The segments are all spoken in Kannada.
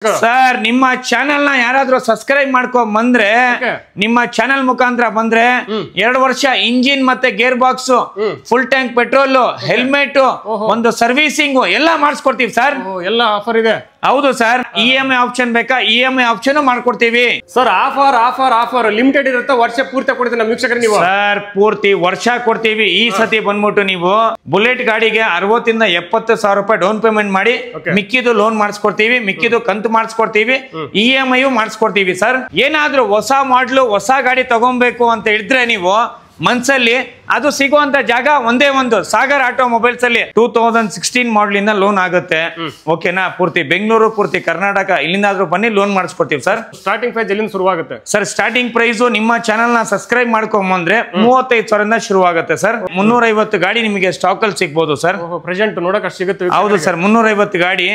ಸರ್ ನಿಮ್ಮ ಚಾನೆಲ್ ನ ಯಾರಾದ್ರೂ ಸಬ್ಸ್ಕ್ರೈಬ್ ಮಾಡ್ಕೊಂಡ್ ಬಂದ್ರೆ ನಿಮ್ಮ ಚಾನೆಲ್ ಮುಖಾಂತರ ಬಂದ್ರೆ 2 ವರ್ಷ ಇಂಜಿನ್ ಮತ್ತೆ gear box full tank petrol helmet ಒಂದು ಸರ್ವಿಸಿಂಗ್ ಎಲ್ಲ ಮಾಡಿಸ್ಕೊಡ್ತೀವಿ ಸರ್. ಎಲ್ಲ ಆಫರ್ ಇದೆ. ಹೌದು ಸರ್. EMI ಆಪ್ಷನ್ ಬೇಕಾ EMI ಆಪ್ಷನ್ ಮಾಡ್ಕೊಡ್ತೀವಿ ಸರ್. ಆಫರ್ ಲಿಮಿಟೆಡ್ ಇರುತ್ತೆ, ವರ್ಷ ಪೂರ್ತಿ ಕೊಡ್ತೀವಿ ನಮ್ಮ ವೀಕ್ಷಕರಿಗೆ. ನೀವು ಸರ್ ಪೂರ್ತಿ ವರ್ಷ ಕೊಡ್ತೀವಿ. ಈ ಸತಿ ಬಂದ್ಬಿಟ್ಟು ನೀವು ಬುಲೆಟ್ ಗಾಡಿಗೆ 60 ಇಂದ 70 ಸಾವಿರ ರೂಪಾಯಿ ಡೌನ್ ಪೇಮೆಂಟ್ ಮಾಡಿ ಮಿಕ್ಕಿದು ಲೋನ್ ಮಾಡಿಸ್ಕೊಡ್ತೀವಿ, ಮಿಕ್ಕಿದು ಕಂತು ಮಾಡಿಸ್ಕೊಡ್ತೀವಿ, EMI ಮಾಡಿಸ್ಕೊಡ್ತೀವಿ ಸರ್. ಏನಾದ್ರೂ ಹೊಸ ಮಾಡ್ಲು ಹೊಸ ಗಾಡಿ ತಗೊಬೇಕು ಅಂತ ಹೇಳಿದ್ರೆ ನೀವು ಮನ್ಸಲ್ಲಿ ಅದು ಸಿಗುವಂತ ಜಾಗ ಒಂದೇ ಒಂದು ಸಾಗರ್ ಆಟೋಮೊಬೈಲ್ಸ್ ಅಲ್ಲಿ 2016 ಮಾಡಲ್ ಇಂದ ಲೋನ್ ಆಗುತ್ತೆ. ಓಕೆನಾ? ಪೂರ್ತಿ ಬೆಂಗಳೂರು ಪೂರ್ತಿ ಕರ್ನಾಟಕ ಇಲ್ಲಿಂದಾದ್ರೂ ಬನ್ನಿ ಲೋನ್ ಮಾಡಿಸ್ಕೊಡ್ತೀವಿ ಸರ್. ಸ್ಟಾರ್ಟಿಂಗ್ ಪ್ರೈಸ್ ಎಲ್ಲಿಂದ ಶುರುವಾಗುತ್ತೆ ಸರ್? ಸ್ಟಾರ್ಟಿಂಗ್ ಪ್ರೈಸ್ ನಿಮ್ಮ ಚಾನಲ್ ನ ಸಬ್ಸ್ಕ್ರೈಬ್ ಮಾಡ್ಕೊಂಬಂದ್ರೆ 35,000 ಶುರು ಆಗುತ್ತೆ ಸರ್. 350 ಗಾಡಿ ನಿಮಗೆ ಸ್ಟಾಕ್ ಅಲ್ಲಿ ಸಿಗ್ಬೋದು ಸರ್. ಪ್ರೆಸೆಂಟ್ ನೋಡಕ್ ಸಿಗುತ್ತೆ. ಹೌದು ಸರ್. 350 ಗಾಡಿ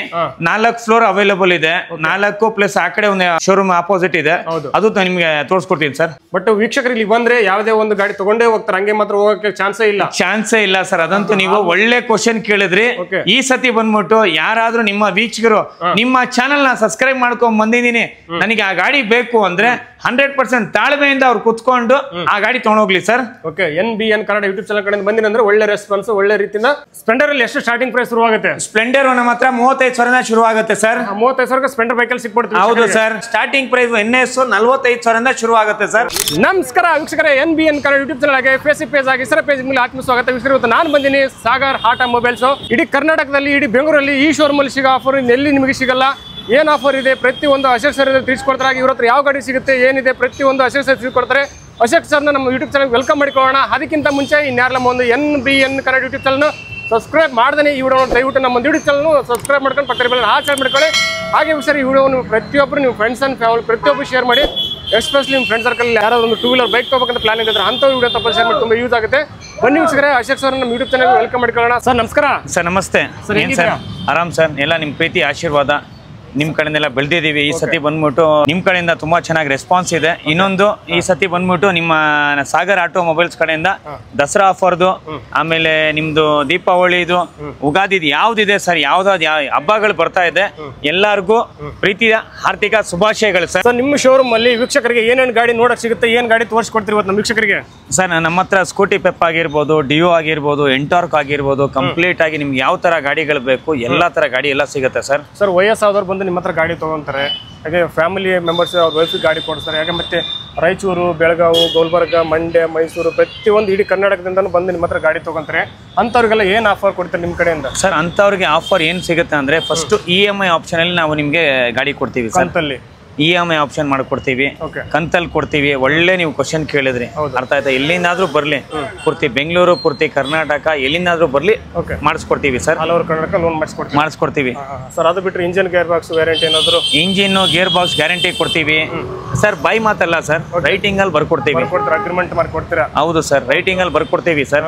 4 ಫ್ಲೋರ್ ಅವೈಲೇಬಲ್ ಇದೆ. 4 ಪ್ಲಸ್ ಆ ಕಡೆ ಒಂದು ಶೋರೂಮ್ ಆಪೋಸಿಟ್ ಇದೆ, ಅದು ನಿಮಗೆ ತೋರಿಸ್ಕೊಡ್ತೀನಿ ಸರ್. ಬಟ್ ವೀಕ್ಷಕರು ಇಲ್ಲಿ ಬಂದ್ರೆ ಯಾವುದೇ ಒಂದು ಗಾಡಿ ತಗೊಂಡೇ ಹೋಗ್ತಾರೆ, ಹಂಗೆ ಮಾತ್ರ ಹೋಗಕ್ಕೆ ಚಾನ್ಸೇ ಇಲ್ಲ ಸರ್. ಅದಂತೂ ನೀವು ಒಳ್ಳೆ ಕ್ವಶನ್ ಕೇಳಿದ್ರಿ. ಈ ಸತಿ ಬಂದ್ಬಿಟ್ಟು ಯಾರಾದ್ರೂ ನಿಮ್ಮ ವೀಕ್ಷಕರು ನಿಮ್ಮ ಚಾನೆಲ್ ನ ಸಬ್ಸ್ಕ್ರೈಬ್ ಮಾಡ್ಕೊಂಡ್ ಬಂದಿದ್ದೀನಿ, ನನಗೆ ಆ ಗಾಡಿ ಬೇಕು ಅಂದ್ರೆ 100% ತಾಳ್ಮೆಯಿಂದ ಅವ್ರು ಕುತ್ಕೊಂಡು ಆ ಗಾಡಿ ತಗೊಂಡೋಗ್ಲಿ sir. Okay. NBN Kannada YouTube channel ಕಡೆಯಿಂದ ಬಂದಿನ ಅಂದ್ರೆ ಒಳ್ಳೆ ರೆಸ್ಪಾನ್ಸ್, ಒಳ್ಳೆ ರೀತಿಯಿಂದ. ಸ್ಪ್ಲೆಂಡರ್ ಅಲ್ಲಿ ಎಷ್ಟು ಸ್ಟಾರ್ಟಿಂಗ್ ಪ್ರೈಸ್ ಶುರುವಾಗುತ್ತೆ? ಸ್ಪ್ಲೆಂಡರ್ ನಮ್ಮ ಹತ್ರ 35,000 ಶುರು ಆಗುತ್ತೆ ಸರ್. 35,000 Splendor Baikal ಸಿಕ್ಬಿಡ್ತೀವಿ. ಹೌದು ಸರ್. ಸ್ಟಾರ್ಟಿಂಗ್ ಪ್ರೈಸ್ NS 45,000 ಶುರು ಆಗುತ್ತೆ ಸರ್. ನಮಸ್ಕಾರ ವೀಕ್ಷಕರೇ, NBN ಕನ್ನಡ ಯೂಟ್ಯೂಬ್ ಚಾನಲ್ ಆಗಿ ಫೇಸ್ಬುಕ್ ಪೇಜ್ ಆಗಿ ಇತರ ಪೇಜ್ ಮೇಲೆ ಆತ್ಮ ಸ್ವಾಗತ ವೀಕ್ಷಕರು. ಇವತ್ತು ನಾನು ಬಂದಿನಿ ಸಾಗರ್ ಆಟೋಮೊಬೈಲ್ಸ್. ಇಡೀ ಕರ್ನಾಟಕದಲ್ಲಿ, ಇಡೀ ಬೆಂಗಳೂರಲ್ಲಿ ಈ ಶೋರೂಮ್ ಅಲ್ಲಿ ಸಿಗೋ ಆಫರ್ ಎಲ್ಲಿ ನಿಮಗೆ ಸಿಗಲ್ಲ. ಏನ್ ಆಫರ್ ಇದೆ ಪ್ರತಿಯೊಂದು ಅಶೋಕ್ ಸರ್ ತಿಳಿಸ್ಕೊಡ್ತಾರೆ. ಇವ್ರ ಹತ್ರ ಯಾವ ಗಾಡಿ ಸಿಗುತ್ತೆ ಏನಿದೆ ಪ್ರತಿಯೊಂದು ಅಶೋಕ್ ಸರ್ ತಿಳಿಸ್ಕೊಡ್ತಾರೆ. ಅಶೋಕ್ ಸರ್ನ ನಮ್ಮ ಯೂಟ್ಯೂಬ್ ಚಾನಲ್ ವೆಲ್ಕಮ್ ಮಾಡಿಕೊಳ್ಳೋಣ. ಅದಕ್ಕಿಂತ ಮುಂಚೆ ಇನ್ಯಾರಲ್ಲ ಒಂದು NBN Kannada YouTube channel subscribe ಮಾಡ್ದೇ ಈ ವಿಡಿಯೋ ದಯವಿಟ್ಟು ನಮ್ಮ ಯೂಟ್ಯೂಬ್ ಚಾನಲ್ ಸಬ್ಸ್ಕ್ರೈಬ್ ಮಾಡ್ಕೊಂಡು ಪಕ್ಕದ ಬೆಲ್ ಹಾಕಿ ಮಾಡ್ಕೊಳ್ಳಿ. ಹಾಗೆ ಸರ್ ಈ ವಿಡಿಯೋವನ್ನು ಪ್ರತಿಯೊಬ್ಬರು ನಿಮ್ಮ ಫ್ರೆಂಡ್ಸ್ ಅಂಡ್ ಫ್ಯಾಮಿಲಿ ಪ್ರತಿಯೊಬ್ಬರು ಶೇರ್ ಮಾಡಿ. ಎಸ್ಪೆಷಲಿ ನಿಮ್ಮ ಫ್ರೆಂಡ್ ಸರ್ಕಲ್ ಯಾರೋ ಒಂದು 2 ವೀಲರ್ ಬೈಕ್ ತಗೋಬೇಕಂತ ಪ್ಲಾನ್ ಇದ್ರೆ ಅಂತ ವಿಡಿಯೋ ತಪ್ಪ ಶೇರ್ ಮಾಡಿ ತುಂಬ ಯೂಸ್ ಆಗುತ್ತೆ. ಬನ್ನಿ ವೀಕ್ಷಕರೇ, ಅಶೋಕ್ ಸರ್ ನಮ್ಮ ಯೂಟ್ಯೂಬ್ ಚಾನಲ್ ವೆಲ್ಕಮ್ ಮಾಡ್ಕೊಳ್ಳೋಣ. ಸರ್ ನಮಸ್ಕಾರ. ಸರ್ ನಮಸ್ತೆ. ಸರ್ ಆರಾಮ್ ಸರ್. ಎಲ್ಲ ನಿಮ್ಮ ಪ್ರೀತಿ ಆಶೀರ್ವಾದ ನಿಮ್ ಕಡೆಯಿಂದೆಲ್ಲ ಬೆಳೆದಿದ್ದೀವಿ. ಈ ಸತಿ ಬಂದ್ಬಿಟ್ಟು ನಿಮ್ ಕಡೆಯಿಂದ ತುಂಬಾ ಚೆನ್ನಾಗಿ ರೆಸ್ಪಾನ್ಸ್ ಇದೆ. ಇನ್ನೊಂದು ಈ ಸತಿ ಬಂದ್ಬಿಟ್ಟು ನಿಮ್ಮ ಸಾಗರ್ ಆಟೋಮೊಬೈಲ್ಸ್ ಕಡೆಯಿಂದ ದಸರಾ ಆಫರ್ದು, ಆಮೇಲೆ ನಿಮ್ದು ದೀಪಾವಳಿದು, ಉಗಾದಿದು ಯಾವ್ದಿದೆ ಸರ್, ಯಾವ್ದಾದ್ ಹಬ್ಬಗಳು ಬರ್ತಾ ಇದೆ, ಎಲ್ಲರಿಗೂ ಪ್ರೀತಿಯ ಆರ್ಥಿಕ ಶುಭಾಶಯಗಳು ಸರ್. ನಿಮ್ಮ ಶೋರೂಮ್ ಅಲ್ಲಿ ವೀಕ್ಷಕರಿಗೆ ಏನೇನು ಗಾಡಿ ನೋಡಕ್ ಸಿಗುತ್ತೆ, ಏನ್ ಗಾಡಿ ತೋರಿಸ್ಕೊಡ್ತೀವಿ ಇವತ್ತು ನಮ್ಮ ವೀಕ್ಷಕರಿಗೆ? ಸರ್ ನಮ್ಮ ಹತ್ರ ಸ್ಕೂಟಿ ಪೆಪ್ ಆಗಿರ್ಬೋದು, ಡಿಯೋ ಆಗಿರ್ಬೋದು, ಎಂಟಾರ್ಕ್ ಆಗಿರ್ಬೋದು, ಕಂಪ್ಲೀಟ್ ಆಗಿ ನಿಮ್ಗೆ ಯಾವ ತರ ಗಾಡಿಗಳು ಬೇಕು ಎಲ್ಲಾ ತರ ಗಾಡಿ ಎಲ್ಲ ಸಿಗುತ್ತೆ ಸರ್. ಸರ್ ವಯಸ್ಸಾದವ್ರು ಬಂದು ನಿಮ್ಮ ಹತ್ರ ಗಾಡಿ ತಗೊಂತಾರೆ, ಹಾಗೆ ಫ್ಯಾಮಿಲಿ ಮೆಂಬರ್ಸ್ ಅವ್ರ ವೈಫಿಗೆ ಗಾಡಿ ಕೊಡ್ತಾರೆ. ಹಾಗೆ ಮತ್ತೆ ರಾಯಚೂರು, ಬೆಳಗಾವಿ, ಗುಲ್ಬರ್ಗ, ಮಂಡ್ಯ, ಮೈಸೂರು ಪ್ರತಿಯೊಂದು ಇಡೀ ಕರ್ನಾಟಕದಿಂದ ಬಂದು ನಿಮ್ಮ ಹತ್ರ ಗಾಡಿ ತಗೊಂತಾರೆ. ಅಂಥವ್ರಿಗೆಲ್ಲ ಏನು ಆಫರ್ ಕೊಡ್ತಾರೆ ನಿಮ್ಮ ಕಡೆಯಿಂದ? ಸರ್ ಅಂಥವ್ರಿಗೆ ಆಫರ್ ಏನು ಸಿಗುತ್ತೆ ಅಂದ್ರೆ ಫಸ್ಟ್ EMI ಆಪ್ಷನ್ ಅಲ್ಲಿ ನಾವು ನಿಮ್ಗೆ ಗಾಡಿ ಕೊಡ್ತೀವಿ. ಕಂತಲ್ಲಿ EMI ಆಪ್ಷನ್ ಮಾಡ್ಕೊಡ್ತೀವಿ, ಕಂತಲ್ಲಿ ಕೊಡ್ತೀವಿ. ಒಳ್ಳೆ ನೀವು ಕ್ವಶನ್ ಕೇಳಿದ್ರಿ, ಅರ್ಥ ಆಯ್ತಾ? ಎಲ್ಲಿಂದಾದ್ರೂ ಬರ್ಲಿ, ಪೂರ್ತಿ ಬೆಂಗಳೂರು ಪೂರ್ತಿ ಕರ್ನಾಟಕ ಎಲ್ಲಿಂದಾದ್ರೂ ಬರ್ಲಿ ಮಾಡಿಸ್ಕೊಡ್ತೀವಿ ಸರ್. ಕರ್ನಾಟಕ ಲೋನ್ ಮಾಡಿಸ್ಕೊಡ್ತೀವಿ ಸರ್. ಅದು ಬಿಟ್ಟರೆ ಇಂಜಿನ್ ಗೇರ್ ಬಾಕ್ಸ್ ವ್ಯಾರಂಟಿ ಏನಾದ್ರು? ಇಂಜಿನ್ ಗೇರ್ ಬಾಕ್ಸ್ ಗ್ಯಾರಂಟಿ ಕೊಡ್ತೀವಿ ಸರ್. ಬೈ ಮಾತಲ್ಲ ಸರ್, ರೈಟಿಂಗ್ ಅಲ್ಲಿ ಬರ್ಕೊಡ್ತೀವಿ. ಅಗ್ರಿಮೆಂಟ್ ಮಾಡ್ಕೊಡ್ತೀರಾ? ಹೌದು ಸರ್, ರೈಟಿಂಗ್ ಅಲ್ಲಿ ಬರ್ಕೊಡ್ತೀವಿ ಸರ್.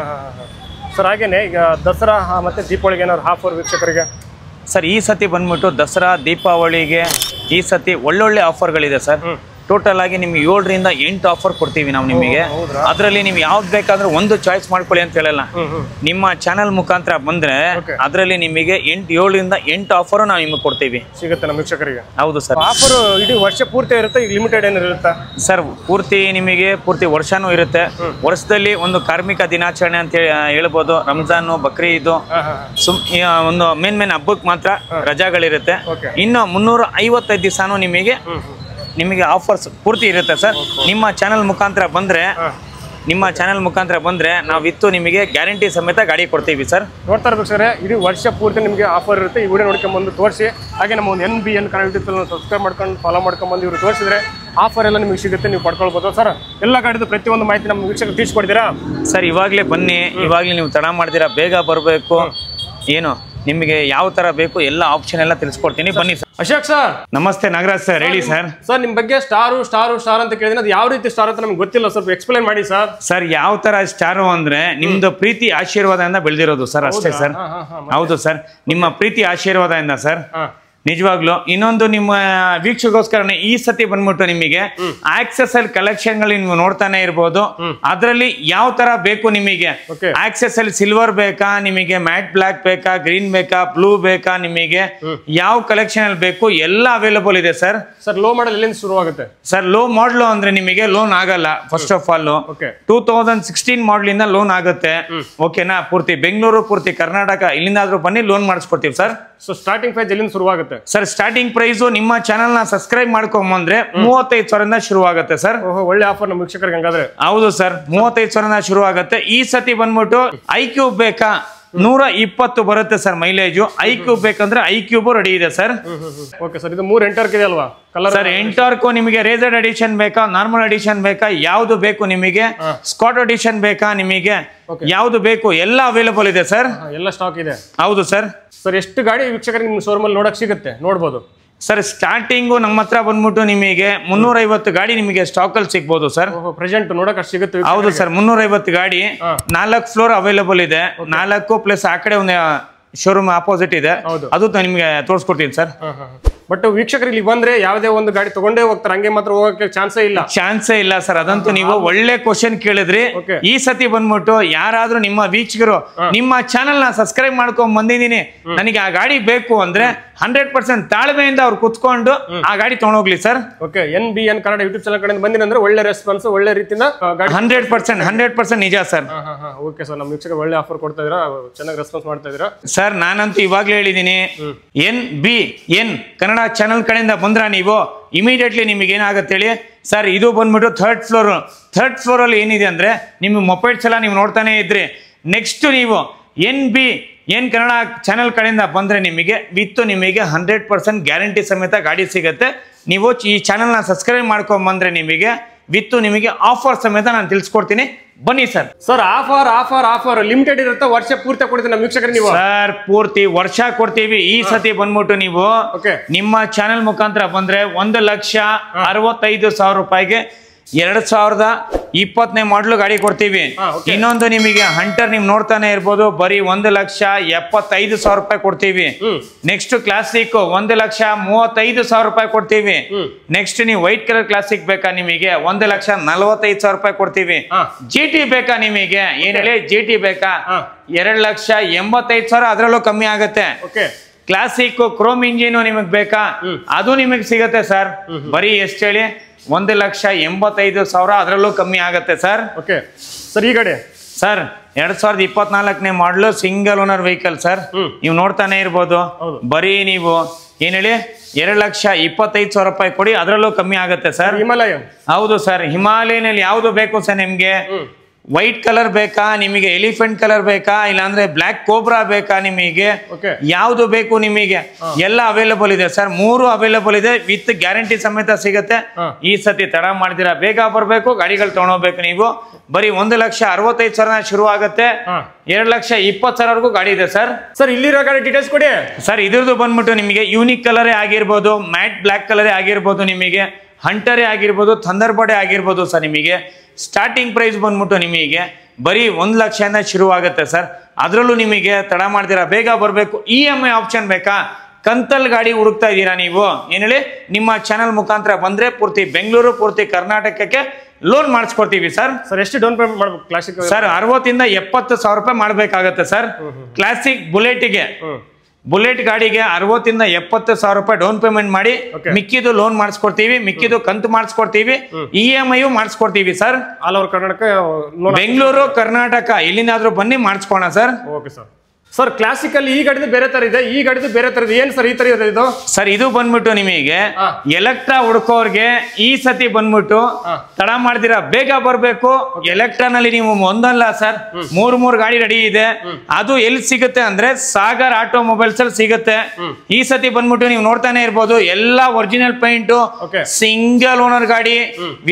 ಸರ್ ಹಾಗೇನೆ ಈಗ ದಸರಾ ಮತ್ತೆ ದೀಪಾವಳಿಗೆ ಏನಾದ್ರು ಆಫರ್ ವೀಕ್ಷಕರಿಗೆ? ಸರ್ ಈ ಸತಿ ಬಂದ್ಬಿಟ್ಟು ದಸರಾ ದೀಪಾವಳಿಗೆ ಈ ಸತಿ ಒಳ್ಳೊಳ್ಳೆ ಆಫರ್ಗಳಿದೆ ಸರ್. ಟೋಟಲ್ ಆಗಿ ನಿಮ್ಗೆ 7 ರಿಂದ 8 ಆಫರ್ ಕೊಡ್ತೀವಿ ನಾವು ನಿಮಗೆ. ಅದರಲ್ಲಿ ನೀವು ಯಾವ್ದು ಬೇಕಾದ್ರೂ ಒಂದು ಚಾಯ್ಸ್ ಮಾಡ್ಕೊಳ್ಳಿ ಅಂತ ಹೇಳಲ್ಲ. ನಿಮ್ಮ ಚಾನಲ್ ಮುಖಾಂತರ ಬಂದ್ರೆ ಅದರಲ್ಲಿ ನಿಮಗೆ 7 ರಿಂದ 8 ಆಫರ್ ನಾವು ನಿಮಗೆ ಕೊಡ್ತೀವಿ. ಸಿಗುತ್ತೆ ನಮ್ಮ ವೀಕ್ಷಕರಿಗೆ? ಹೌದು ಸರ್. ಆಫರ್ ಇಡೀ ವರ್ಷ ಪೂರ್ತಿ ಇರುತ್ತೆ, ಲಿಮಿಟೆಡ್ ಏನಾರು ಇರುತ್ತಾ? ಸರ್ ಪೂರ್ತಿ ನಿಮಗೆ ಪೂರ್ತಿ ವರ್ಷನೂ ಇರುತ್ತೆ. ವರ್ಷದಲ್ಲಿ ಒಂದು ಕಾರ್ಮಿಕ ದಿನಾಚರಣೆ ಅಂತ ಹೇಳ್ಬೋದು, ರಂಜಾನ್, ಬಕ್ರೀದು, ಒಂದು ಮೇನ್ ಹಬ್ಬಕ್ಕೆ ಮಾತ್ರ ರಜಾಗಳಿರುತ್ತೆ. ಇನ್ನು 355 ದಿವಸನೂ ನಿಮಗೆ ಆಫರ್ಸ್ ಪೂರ್ತಿ ಇರುತ್ತೆ ಸರ್. ನಿಮ್ಮ ಚಾನಲ್ ಮುಖಾಂತರ ಬಂದ್ರೆ ನಾವಿತ್ತು ನಿಮಗೆ ಗ್ಯಾರಂಟಿ ಸಮೇತ ಗಾಡಿ ಕೊಡ್ತೀವಿ ಸರ್. ನೋಡ್ತಾ ಇರ್ಬೇಕು ಇಡೀ ವರ್ಷ ಪೂರ್ತಿ ನಿಮಗೆ ಆಫರ್ ಇರುತ್ತೆ. ಈ ವಿಡಿಯೋ ನೋಡ್ಕೊಂಡ್ಬಂದು ತೋರಿಸಿ. ಹಾಗೆ ನಮ್ಮ ಒಂದು NBN Kannada YouTube channel subscribe ಮಾಡ್ಕೊಂಡು ಫಾಲೋ ಮಾಡ್ಕೊಂಡ್ಬಂದು ಇವರು ತೋರಿಸಿದ್ರೆ ಆಫರ್ ಎಲ್ಲ ನಿಮಗೆ ಸಿಗುತ್ತೆ, ನೀವು ಪಡ್ಕೊಳ್ಬೋದು ಸರ್. ಎಲ್ಲ ಗಾಡಿದು ಪ್ರತಿಯೊಂದು ಮಾಹಿತಿ ನಮ್ಮ ವೀಕ್ಷಕರು ತಿಳಿಸ್ಕೊಡ್ತೀರಾ ಸರ್? ಇವಾಗಲೇ ಬನ್ನಿ, ಇವಾಗಲೇ ನೀವು ತಡ ಮಾಡ್ತೀರಾ, ಬೇಗ ಬರಬೇಕು. ಏನು ನಿಮಗೆ ಯಾವ ತರ ಬೇಕು ಎಲ್ಲ ಆಪ್ಷನ್ ಎಲ್ಲ ತಿಳಿಸ್ಕೊಡ್ತೀನಿ, ಬನ್ನಿ ಸರ್. ಅಶೋಕ್ ಸರ್ ನಮಸ್ತೆ. ನಾಗರಾಜ್ ಸರ್ ಹೇಳಿ ಸರ್. ಸರ್ ನಿಮ್ ಬಗ್ಗೆ ಸ್ಟಾರ್ ಅಂತ ಕೇಳಿದ್ರೆ ಅದು ಯಾವ ರೀತಿ ಸ್ಟಾರ್ ಅಂತ ನಮ್ಗೆ ಗೊತ್ತಿಲ್ಲ, ಸ್ವಲ್ಪ ಎಕ್ಸ್ಪ್ಲೈನ್ ಮಾಡಿ ಸರ್. ಸರ್ ಯಾವ ತರ ಸ್ಟಾರು ಅಂದ್ರೆ ನಿಮ್ದು ಪ್ರೀತಿ ಆಶೀರ್ವಾದದಿಂದ ಬೆಳೆದಿರೋದು ಸರ್, ಅಷ್ಟೇ ಸರ್. ಹೌದು ಸರ್, ನಿಮ್ಮ ಪ್ರೀತಿ ಆಶೀರ್ವಾದದಿಂದ ಸರ್ ನಿಜವಾಗ್ಲು ಇನ್ನೊಂದು ನಿಮ್ಮ ವೀಕ್ಷಕೋಸ್ಕರ ಈ ಸತಿ ಬಂದ್ಬಿಟ್ಟು ನಿಮಗೆ ಆಕ್ಸೆಸ್ ಅಲ್ಲಿ ಕಲೆಕ್ಷನ್ ಗಳು ನೀವು ನೋಡ್ತಾನೆ ಇರ್ಬೋದು. ಅದರಲ್ಲಿ ಯಾವ ತರ ಬೇಕು ನಿಮಗೆ, ಆಕ್ಸೆಸ್ ಅಲ್ಲಿ ಸಿಲ್ವರ್ ಬೇಕಾ ನಿಮಗೆ, ಮ್ಯಾಟ್ ಬ್ಲಾಕ್ ಬೇಕಾ, ಗ್ರೀನ್ ಬೇಕಾ, ಬ್ಲೂ ಬೇಕಾ, ನಿಮಗೆ ಯಾವ ಕಲೆಕ್ಷನ್ ಅಲ್ಲಿ ಬೇಕು ಎಲ್ಲ ಅವೈಲೇಬಲ್ ಇದೆ ಸರ್. ಸರ್ ಲೋ ಮಾಡಲ್ ಎಲ್ಲಿಂದ ಶುರುವಾಗುತ್ತೆ ಸರ್? ಲೋ ಮಾಡಲ್ ಅಂದ್ರೆ ನಿಮಗೆ ಲೋನ್ ಆಗಲ್ಲ. ಫಸ್ಟ್ ಆಫ್ ಆಲ್ 2016 ಮಾಡಲ್ ಇಂದ ಲೋನ್ ಆಗುತ್ತೆ. ಓಕೆನಾ? ಪೂರ್ತಿ ಬೆಂಗಳೂರು, ಪೂರ್ತಿ ಕರ್ನಾಟಕ ಇಲ್ಲಿಂದಾದ್ರೂ ಬನ್ನಿ ಲೋನ್ ಮಾಡಿಸ್ಕೊಡ್ತೀವಿ ಸರ್. ಸೊ ಸ್ಟಾರ್ಟಿಂಗ್ ಪ್ರೈಸ್ ಎಲ್ಲಿಂದ ಶುರುವಾಗುತ್ತೆ ಸರ್? ಸ್ಟಾರ್ಟಿಂಗ್ ಪ್ರೈಸ್ ನಿಮ್ಮ ಚಾನಲ್ ನ ಸಬ್ಸ್ಕ್ರೈಬ್ ಮಾಡ್ಕೊಂಬಂದ್ರೆ 35,000 ಶುರುವಾಗುತ್ತೆ ಸರ್. ಒಳ್ಳೆ ಆಫರ್ ನಮ್ಮ ವೀಕ್ಷಕರಿಗೆ ಹಂಗಾದ್ರೆ. ಹೌದು ಸರ್, 35,000 ಶುರುವಾಗುತ್ತೆ. ಈ ಸತಿ ಬಂದ್ಬಿಟ್ಟು ಐಕ್ಯೂಬ್ ಬೇಕಾ 120 ಬರುತ್ತೆ ಸರ್ ಮೈಲೇಜ್. ಐಕ್ಯೂಬ್ ಬೇಕಂದ್ರೆ ಐಕ್ಯೂಬ್ ರೆಡಿ ಇದೆ ಸರ್. ಓಕೆ ಸರ್, ಇದು 3 ಎಂಟರ್ಕ್ ಇದೆ ಅಲ್ವಾ ಕಲರ್? ಸರ್ ಎಂಟಾರ್ಕ್ ನಿಮಗೆ ರೇಸರ್ ಎಡಿಷನ್ ಬೇಕಾ, ನಾರ್ಮಲ್ ಎಡಿಷನ್ ಬೇಕಾ, ಯಾವ್ದು ಬೇಕು ನಿಮಗೆ, ಸ್ಕಾಟ್ ಎಡಿಷನ್ ಬೇಕಾ ನಿಮಗೆ, ಯಾವ್ದು ಬೇಕು ಎಲ್ಲ ಅವೈಲೇಬಲ್ ಇದೆ ಸರ್. ಎಲ್ಲ ಸ್ಟಾಕ್ ಇದೆ. ಹೌದು ಸರ್. ಸರ್ ಎಷ್ಟು ಗಾಡಿ ವೀಕ್ಷಕರಿಗೆ ನಿಮ್ಮ ಶೋರೂಮ್ ಅಲ್ಲಿ ನೋಡಕ್ ಸಿಗುತ್ತೆ ನೋಡ್ಬೋದು? ಸರ್ ಸ್ಟಾರ್ಟಿಂಗು ನಮ್ಮ ಹತ್ರ ಬಂದ್ಬಿಟ್ಟು ನಿಮಗೆ 350 ಗಾಡಿ ನಿಮಗೆ ಸ್ಟಾಕ್ ಅಲ್ಲಿ ಸಿಗ್ಬೋದು ಸರ್. ಪ್ರೆಸೆಂಟ್ ನೋಡಕ್ ಅಷ್ಟು ಸಿಗುತ್ತೆ? ಹೌದು ಸರ್, 350 ಗಾಡಿ 4 ಫ್ಲೋರ್ ಅವೈಲೇಬಲ್ ಇದೆ. 4 ಪ್ಲಸ್ ಆ ಕಡೆ ಒಂದು ಶೋರೂಮ್ ಆಪೋಸಿಟ್ ಇದೆ, ಅದು ನಿಮಗೆ ತೋರಿಸ್ಕೊಡ್ತೀನಿ ಸರ್. ಬಟ್ ವೀಕ್ಷಕರಿಗೆ ಬಂದ್ರೆ ಯಾವುದೇ ಒಂದು ಗಾಡಿ ತಗೊಂಡೇ ಹೋಗ್ತಾರೆ, ಹಂಗೆ ಮಾತ್ರ ಹೋಗಕ್ಕೆ ಚಾನ್ಸೇ ಇಲ್ಲ ಸರ್. ಅದಂತೂ ನೀವು ಒಳ್ಳೆ ಕ್ವಶನ್ ಕೇಳಿದ್ರಿ. ಈ ಸತಿ ಬಂದ್ಬಿಟ್ಟು ಯಾರಾದ್ರೂ ನಿಮ್ಮ ವೀಕ್ಷಕರು ನಿಮ್ಮ ಚಾನಲ್ ನ ಸಬ್ಸ್ಕ್ರೈಬ್ ಮಾಡ್ಕೊಂಡ್ ಬಂದಿದ್ದೀನಿ, ನನಗೆ ಆ ಗಾಡಿ ಬೇಕು ಅಂದ್ರೆ 100% ತಾಳ್ಮೆಯಿಂದ ಅವ್ರು ಕುತ್ಕೊಂಡು ಆ ಗಾಡಿ ತಗೊಂಡೋಗ್ಲಿ sir. Okay, NBN Kannada YouTube channel ಕಡೆಯಿಂದ ಬಂದಿನಂದ್ರೆ ಒಳ್ಳೆ ರೆಸ್ಪಾನ್ಸ್, ಒಳ್ಳೆ ರೀತಿಯಿಂದ 100% ನಿಜ ಸರ್. ಓಕೆ ಸರ್, ನಮ್ಮ ವೀಕ್ಷಕರು ಒಳ್ಳೆ ಆಫರ್ ಕೊಡ್ತಾ ಇದೀರಾ, ಚೆನ್ನಾಗಿ ರೆಸ್ಪಾನ್ಸ್ ಮಾಡ್ತಾ ಇದೀರಾ ಸರ್. ನಾನಂತೂ ಇವಾಗ್ಲೇ ಹೇಳಿದೀನಿ, NBN ಕನ್ನಡ ಚಾನಲ್ ಕಡೆಯಿಂದ ಬಂದ್ರ ನೀವು ಇಮಿಡಿಯೇಟ್ಲಿ ನಿಮಗೆ ಏನಾಗುತ್ತೆ ಹೇಳಿ ಸರ್. ಇದು ಬಂದ್ಬಿಟ್ಟು ಥರ್ಡ್ ಫ್ಲೋರ್ ಅಲ್ಲಿ ಏನಿದೆ ಅಂದ್ರೆ ನಿಮ್ಮ ಮೊಬೈಲ್ಸ್ ಎಲ್ಲ ನೀವು ನೋಡ್ತಾನೆ ಇದ್ರಿ. ನೆಕ್ಸ್ಟ್ ನೀವು NBN ಕನ್ನಡ ಚಾನಲ್ ಕಡೆಯಿಂದ ಬಂದ್ರೆ ನಿಮಗೆ ವಿತ್ ನಿಮಗೆ 100% ಗ್ಯಾರಂಟಿ ಸಮೇತ ಗಾಡಿ ಸಿಗುತ್ತೆ. ನೀವು ಈ ಚಾನಲ್ ನ ಸಬ್ಸ್ಕ್ರೈಬ್ ಮಾಡ್ಕೊಂಡ್ ಬಂದ್ರೆ ನಿಮಗೆ ವಿತ್ ನಿಮಗೆ ಆಫರ್ ಸಮೇತ ನಾನು ತಿಳಿಸ್ಕೊಡ್ತೀನಿ, ಬನ್ನಿ ಸರ್. ಸರ್ ಆಫರ್ ಲಿಮಿಟೆಡ್ ಇರುತ್ತೆ, ವರ್ಷ ಪೂರ್ತಿ ಕೊಡ್ತೀವಿ ನಮ್ಮ ವೀಕ್ಷಕರಿಗೆ ನೀವು? ಸರ್ ಪೂರ್ತಿ ವರ್ಷ ಕೊಡ್ತೀವಿ. ಈ ಸತಿ ಬಂದ್ಬಿಟ್ಟು ನೀವು ನಿಮ್ಮ ಚಾನೆಲ್ ಮುಖಾಂತರ ಬಂದ್ರೆ 1,65,000 ರೂಪಾಯಿಗೆ 2020ನೇ ಮಾಡಲು ಗಾಡಿ ಕೊಡ್ತೀವಿ. ಇನ್ನೊಂದು ನಿಮಗೆ ಹಂಟರ್ ನೀವು ನೋಡ್ತಾನೆ ಇರ್ಬೋದು, ಬರೀ 1,75,000 ರೂಪಾಯಿ ಕೊಡ್ತೀವಿ. ನೆಕ್ಸ್ಟ್ ಕ್ಲಾಸಿಕ್ 1,35,000 ರೂಪಾಯಿ ಕೊಡ್ತೀವಿ. ನೆಕ್ಸ್ಟ್ ನೀವು ವೈಟ್ ಕಲರ್ ಕ್ಲಾಸಿಕ್ ಬೇಕಾ ನಿಮಗೆ 1,45,000 ರೂಪಾಯಿ ಕೊಡ್ತೀವಿ. GT ಬೇಕಾ ನಿಮಗೆ, ಏನ್ ಹೇಳಿ GT ಬೇಕಾ 2,85,000, ಅದರಲ್ಲೂ ಕಮ್ಮಿ ಆಗುತ್ತೆ. ಕ್ಲಾಸಿಕ್ ಕ್ರೋಮ್ ಇಂಜಿನ್ ನಿಮಗ್ ಬೇಕಾ, ಅದು ನಿಮಗೆ ಸಿಗತ್ತೆ ಸರ್. ಬರೀ ಎಷ್ಟು ಹೇಳಿ 1,85,000, ಅದರಲ್ಲೂ ಕಮ್ಮಿ ಆಗತ್ತೆ ಸರ್. ಓಕೆ ಸರ್, ಈ ಗಾಡಿ ಸರ್ 2024ನೇ ಮಾಡಲು ಸಿಂಗಲ್ ಓನರ್ ವೆಹಿಕಲ್ ಸರ್. ನೀವು ನೋಡ್ತಾನೆ ಇರ್ಬೋದು, ಬರೀ ನೀವು ಏನ್ ಹೇಳಿ 2,25,000 ರೂಪಾಯಿ ಕೊಡಿ, ಅದರಲ್ಲೂ ಕಮ್ಮಿ ಆಗತ್ತೆ ಸರ್. ಹಿಮಾಲಯನ್? ಹೌದು ಸರ್, ಹಿಮಾಲಯನಲ್ಲಿ ಯಾವ್ದು ಬೇಕು ಸರ್ ನಿಮ್ಗೆ? ವೈಟ್ ಕಲರ್ ಬೇಕಾ ನಿಮಗೆ, ಎಲಿಫೆಂಟ್ ಕಲರ್ ಬೇಕಾ, ಇಲ್ಲಾಂದ್ರೆ ಬ್ಲಾಕ್ ಕೋಬ್ರಾ ಬೇಕಾ ನಿಮಗೆ, ಯಾವ್ದು ಬೇಕು ನಿಮಗೆ ಎಲ್ಲ ಅವೈಲೇಬಲ್ ಇದೆ ಸರ್. 3 ಅವೈಲೇಬಲ್ ಇದೆ, ವಿತ್ ಗ್ಯಾರಂಟಿ ಸಮೇತ ಸಿಗುತ್ತೆ. ಈ ಸತಿ ತಡ ಮಾಡ್ತೀರಾ, ಬೇಗ ಬರ್ಬೇಕು, ಗಾಡಿಗಳು ತಗೊಂಡೋಗ್ಬೇಕು. ನೀವು ಬರೀ 1,65,000 ಶುರು ಆಗುತ್ತೆ, 2,20,000 ಗಾಡಿ ಇದೆ ಸರ್. ಸರ್ ಇಲ್ಲಿರೋ ಗಾಡಿ ಡೀಟೇಲ್ಸ್ ಕೊಡಿ ಸರ್. ಇದ್ರದ್ದು ಬಂದ್ಬಿಟ್ಟು ನಿಮಗೆ ಯೂನಿಕ್ ಕಲರೇ ಆಗಿರ್ಬೋದು, ಮ್ಯಾಟ್ ಬ್ಲಾಕ್ ಕಲರೇ ಆಗಿರ್ಬೋದು, ನಿಮಗೆ ಹಂಟರೇ ಆಗಿರ್ಬೋದು, ಥಂಡರ್ಬರ್ಡ್ ಆಗಿರ್ಬೋದು ಸರ್. ನಿಮಗೆ ಸ್ಟಾರ್ಟಿಂಗ್ ಪ್ರೈಸ್ ಬಂದ್ಬಿಟ್ಟು ನಿಮಗೆ ಬರೀ 1,00,000 ಶುರು ಆಗುತ್ತೆ ಸರ್. ಅದರಲ್ಲೂ ನಿಮಗೆ ತಡ ಮಾಡ್ತೀರಾ, ಬೇಗ ಬರಬೇಕು. EMI ಆಪ್ಷನ್ ಬೇಕಾ, ಕಂತಲ್ ಗಾಡಿ ಹುಡುಕ್ತಾ ಇದ್ದೀರಾ ನೀವು, ಏನ್ ಹೇಳಿ ನಿಮ್ಮ ಚಾನಲ್ ಮುಖಾಂತರ ಬಂದ್ರೆ ಪೂರ್ತಿ ಬೆಂಗಳೂರು, ಪೂರ್ತಿ ಕರ್ನಾಟಕಕ್ಕೆ ಲೋನ್ ಮಾಡಿಸ್ಕೊಡ್ತೀವಿ ಸರ್. ಸರ್ ಎಷ್ಟು ಡೌನ್ ಪೇಮೆಂಟ್ ಮಾಡ್ಬೇಕು ಕ್ಲಾಸಿಕ್? ಸರ್ 60,000-70,000 ರೂಪಾಯಿ ಮಾಡ್ಬೇಕಾಗತ್ತೆ ಸರ್. ಕ್ಲಾಸಿಕ್ ಬುಲೆಟ್ ಗಾಡಿಗೆ 60,000-70,000 ರೂಪಾಯಿ ಡೌನ್ ಪೇಮೆಂಟ್ ಮಾಡಿ, ಮಿಕ್ಕಿದು ಲೋನ್ ಮಾಡಿಸ್ಕೊಡ್ತೀವಿ, ಮಿಕ್ಕಿದು ಕಂತು ಮಾಡಿಸ್ಕೊಡ್ತೀವಿ, EMI ಮಾಡಿಸ್ಕೊಡ್ತೀವಿ sir. All over Karnataka, Bengaluru, Karnataka ಎಲ್ಲಿಂದಾದ್ರೂ ಬನ್ನಿ ಮಾಡಿಸ್ಕೋಣ sir. Okay sir. Sir classic ಅಲ್ಲಿ ಈ ಗಾಡಿದು ಬೇರೆ ತರ ಇದೆ, ಈ ಗಾಡಿದು ಬೇರೆ ತರ ಇದೆ, ಏನ್ ಸರ್ ಈ ತರ ಇದೆ ಇದು? ಸರ್ ಇದು ಬಂದ್ಬಿಟ್ಟು ನಿಮಗೆ ಎಲೆಕ್ಟ್ರಾ ಹುಡ್ಕೋರ್ಗೆ ಈ ಸತಿ ಬಂದ್ಬಿಟ್ಟು ತಡ ಮಾಡ್ದಿರಾ, ಬೇಗ ಬರ್ಬೇಕು. ಎಲೆಕ್ಟ್ರಾ ನಲ್ಲಿ ನೀವು ಒಂದಲ್ಲ ಸರ್, 3 ಗಾಡಿ ರೆಡಿ ಇದೆ. ಅದು ಎಲ್ಲಿ ಸಿಗುತ್ತೆ ಅಂದ್ರೆ ಸಾಗರ್ ಆಟೋಮೊಬೈಲ್ಸ್ ಅಲ್ಲಿ ಸಿಗುತ್ತೆ. ಈ ಸತಿ ಬಂದ್ಬಿಟ್ಟು ನೀವು ನೋಡ್ತಾನೆ ಇರ್ಬೋದು, ಎಲ್ಲಾ ಒರಿಜಿನಲ್ ಪೇಂಟ್, ಸಿಂಗಲ್ ಓನರ್ ಗಾಡಿ,